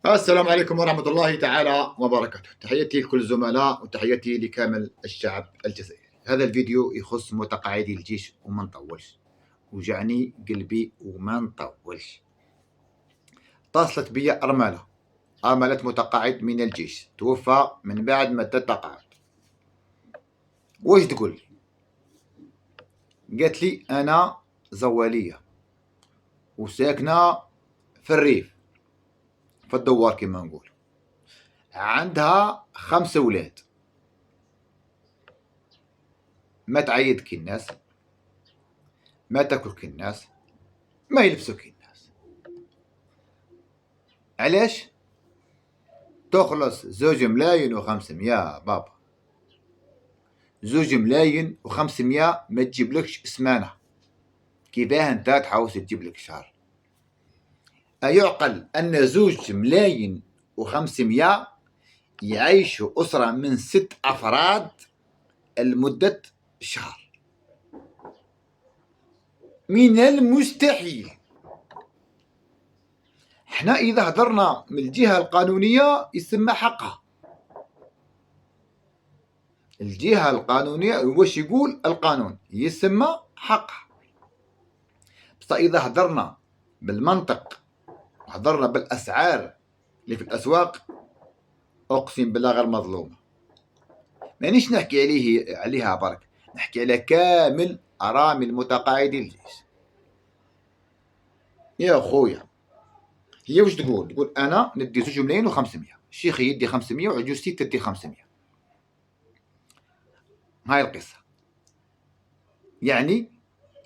السلام عليكم ورحمة الله تعالى وبركاته. تحياتي لكل الزملاء وتحياتي لكامل الشعب الجزائري. هذا الفيديو يخص متقاعدي الجيش وما نطولش، وجعني قلبي وما نطولش. اتصلت بي أرملة متقاعد من الجيش توفى من بعد مدة تقاعد. واش تقول؟ قالت لي أنا زوالية وساكنة في الريف، في الدوار كما نقول. عندها 5 أولاد، ما تعيد كي الناس، ما تاكل كي الناس، ما يلبسوا كي الناس. علاش؟ تخلص 2,500,000 بابا، 2,500,000 ما تجيبلكش اسمانة. كيفاه انت تحوس تجيب لك شهر؟ أيعقل أن 2,500,000 يعيشوا أسرة من 6 أفراد لمدة شهر؟ من المستحيل. احنا إذا هضرنا من الجهة القانونية يسمى حقها. الجهة القانونية واش يقول القانون؟ يسمى حقها. بس إذا هضرنا بالمنطق، هضرنا بالأسعار اللي في الأسواق، أقسم بالله غير مظلومة. مانيش نحكي عليها برك، نحكي على كامل أرامل متقاعدي الجيش. يا خويا، هي واش تقول؟ تقول أنا ندي 2,500,000، شيخي يدي 500 وعجوزتي تدي 500. هاي القصة. يعني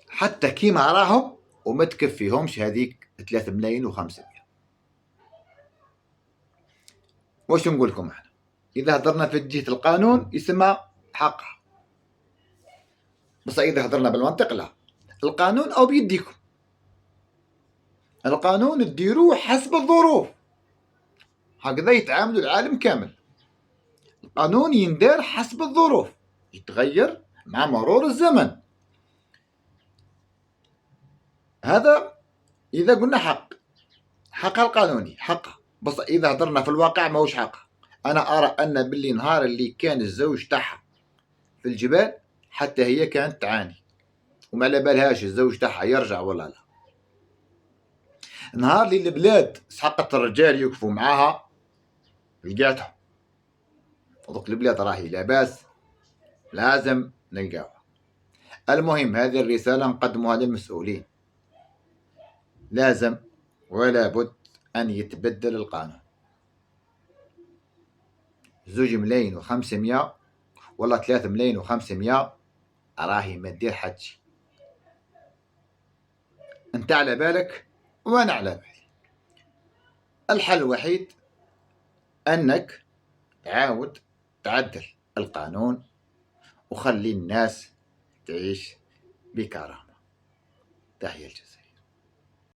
حتى كيما راهم وما تكفيهمش هذيك 3,500,000. واش نقول لكم احنا؟ إذا هضرنا في جهة القانون يسمى حقها، بس إذا هضرنا بالمنطق لا. القانون أو بيديكم، القانون تديروه حسب الظروف، هكذا يتعاملوا العالم كامل. القانون يندار حسب الظروف، يتغير مع مرور الزمن. هذا إذا قلنا حقها القانوني حقها، بس إذا هضرنا في الواقع ماهوش حقها. أنا أرى أن باللي نهار اللي كان الزوج تاعها في الجبال حتى هي كانت تعاني وما على بالهاش الزوج تاعها يرجع ولا لا. نهار اللي البلاد سحقت الرجال يوقفوا معاها لقاتهم. ودوك البلاد راهي لاباس، لازم نلقاوها. المهم هذه الرسالة نقدمها للمسؤولين، لازم ولا بد أن يتبدل القانون. 2,500,000 ولا 3,500,000 راهي ما دير حتشي. انت على بالك وانا على بالي. الحل الوحيد انك تعاود تعدل القانون وخلي الناس تعيش بكرامة. تحية الجزائر.